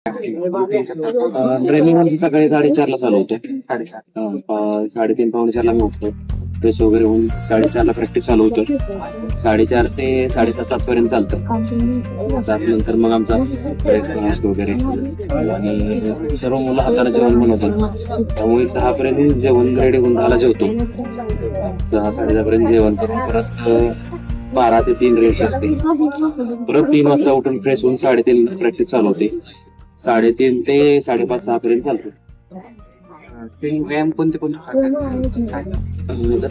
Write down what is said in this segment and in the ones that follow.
Training आमची सकाळी 4:30ला चालू होते. 3:30 पावणे 4ला मी उठतो. फ्रेश वगैरे होऊन 4:30ला प्रॅक्टिस चालू होतं. 4:30 ते 6:30-7 पर्यंत चालतं. त्यानंतर मग आमचा ब्रेकफास्ट वगैरे आणि सर्व मुलं हाताने जेवण बनवतात. त्यामुळे 10 पर्यंत जेवण रेडी होऊन 10ला जेवतो. 10-10:30 पर्यंत जेवण करून परत 12 ते 3 रेस्ट असते. परत 3 वाजता उठून फ्रेश होऊन 3:30 प्रॅक्टिस चालू होते. 3:30 ते 5:30-6 पर्यंत चालतो. व्यायाम कोणते कसं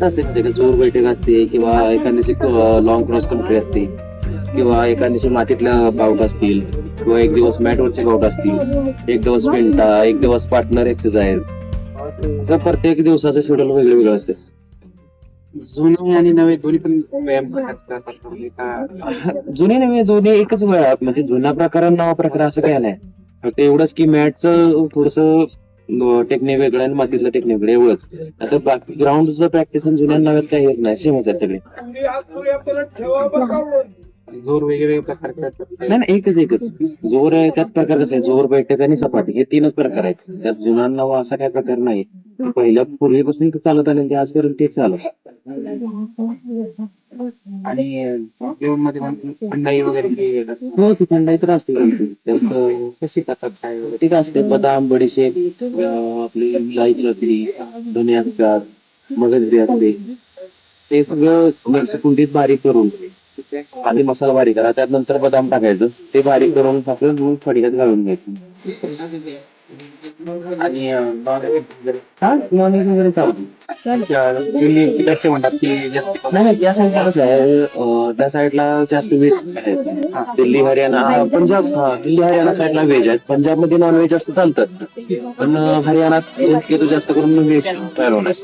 असते माहिती आहे का, जोर बैठक असते किंवा एखाद्याची लॉंग क्रॉस कंट्री असते किंवा एखाद्याची मातीतल्या बाउट असतील किंवा एक दिवस मॅटवरचे बाउट असतील, एक दिवस पेंटा, एक दिवस पार्टनर एक्सरसाइज, असं प्रत्येक दिवसाचं शेड्यूल वेगळं वेगळं असते. जुने आणि नवे दोन्ही पण व्यायाम करतात जुने नव्हे, जुने एकच वेळा, म्हणजे जुना प्रकार आणि नवा प्रकार असं काय नाही. फक्त एवढंच की मॅटचं थोडस टेक्निक वेगळं आणि मातीतलं टेक्निक वेगळं एवढंच. आता बाकी ग्राउंडचं प्रॅक्टिस आणि जुन्या नव्यात काही हेच नाही, सेमच आहेत सगळे. जोर वेगवेगळे प्रकार करतात. नाही, एकच जोर आहे. त्यात प्रकार कसे आहे, जोर बैठक आणि सपाटी हे 3च प्रकार आहेत. त्यात जुना नवा असा काही प्रकार नाही. पहिल्या पूर्वीपासून चालत आले ते आजपर्यंत तेच चालू. आणि जेवणमध्ये थंडाई वगैरे हो, ती थंडाई तर असते. त्यात कशी करतात काय वगैरे ठीक असते, बदाम, बडीशेप, आपली इलायची असते, धने असतात, मगजरी असते. ते सगळं मिक्स कुंडीत बारीक करून आधी मसाला बारीक करा, त्यानंतर बदाम टाकायचं, ते बारीक करून आपलं दूध फडक्यात घालून घ्यायचं. आणि नॉनव्हेज वगैरे कसे म्हणतात की जास्त नाही, त्या साईडला कसं आहे, त्या साईडला जास्त व्हेज आहेत. दिल्ली, हरियाणा, पंजाब, दिल्ली हरियाणा साईडला व्हेज आहेत. पंजाबमध्ये नॉनव्हेज जास्त चालतात, पण हरियाणात शक्यतो जास्त करून व्हेज पॅरोन आहे.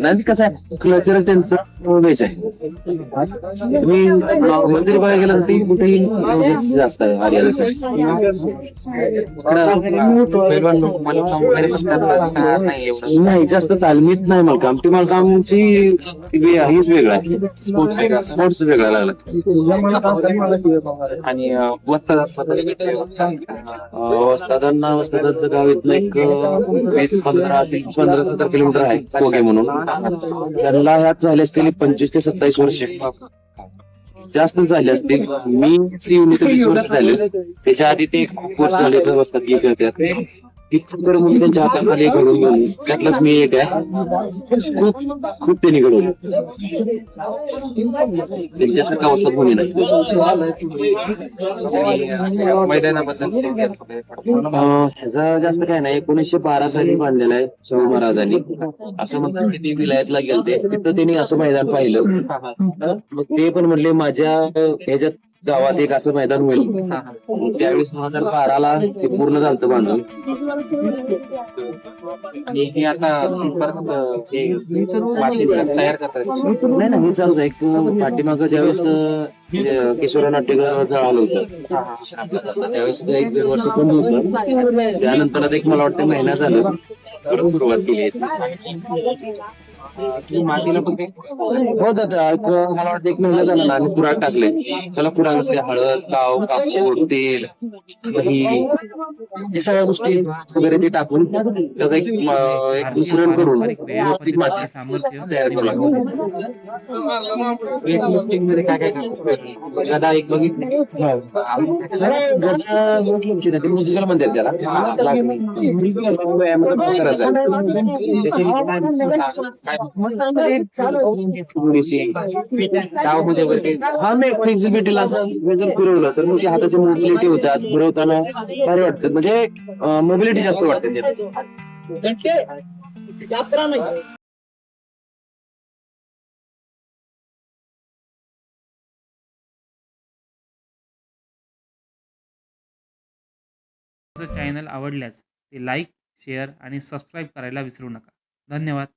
नाही, कसं आहे, कल्चरच त्यांचं व्हेज आहे. तुम्ही मंदिर बघायला गेलं तर कुठेही व्हेज जास्त आहे हरियाणा साईड. नाही, जास्त तालमीत नाही मलकाम. ती मलकामची हीच वेगळा आहे, स्पोर्ट्स वेगळा लागला. आणि वस्ताद वस्तादांचं गाव इथलं एक 15-17 किलोमीटर आहे, कोगे म्हणून. त्यांना ह्यात झाले असतील 25 ते 27 वर्ष, जास्तच झाले असतील. मी 20 वर्ष झाले. त्याच्या आधी ते खूप वर्ष झाले बसतात तिथं तर मुली त्यांच्या हाताखाली घडून गेली. त्यातलाच मी एक आहे. खूप त्यांनी घडवलं. त्यांच्यासारखा अवस्था कोणी नाही. ह्याचा जास्त काय नाही, 1912 साली बांधलेला आहे शाहू महाराजांनी. असं म्हणतात की ते विलायतला गेलते, तिथं त्यांनी असं मैदान पाहिलं. मग ते पण म्हणले माझ्या ह्याच्यात गावात एक असं मैदान होईल. त्यावेळेस 2012ला ते पूर्ण झालं बांधून. आणि हे आता तयार करतात. नाही, हे चालू एक पाठीमागं ज्यावेळेस किशोर नाट्यगृह जळालं होतं, त्यावेळेस 1-1.5 वर्ष बंद होतं. त्यानंतर एक मला वाटतं महिना झालं परत सुरुवात केली. मातीला पण हो दादा, मला वाटतं 1 महिना झाला ना, आम्ही कुऱ्हाड टाकले. त्याला कुऱ्हाड असते, हळद, कापूर, तेल, दही, हे सगळ्या गोष्टी वगैरे ते टाकून त्याचा एक मिश्रण करून पौष्टिक माती तयार केली. गदा एक बघितली मुदगल म्हणतात त्याला. फ्लेक्झिबिलिटीला जर फिरवलं तर मग हाताची मोबिलिटी होतात, फिरवताना भारी वाटतात, म्हणजे मोबिलिटी जास्त वाटते. चॅनल आवडल्यास ते लाईक, शेअर आणि सबस्क्राईब करायला विसरू नका. धन्यवाद.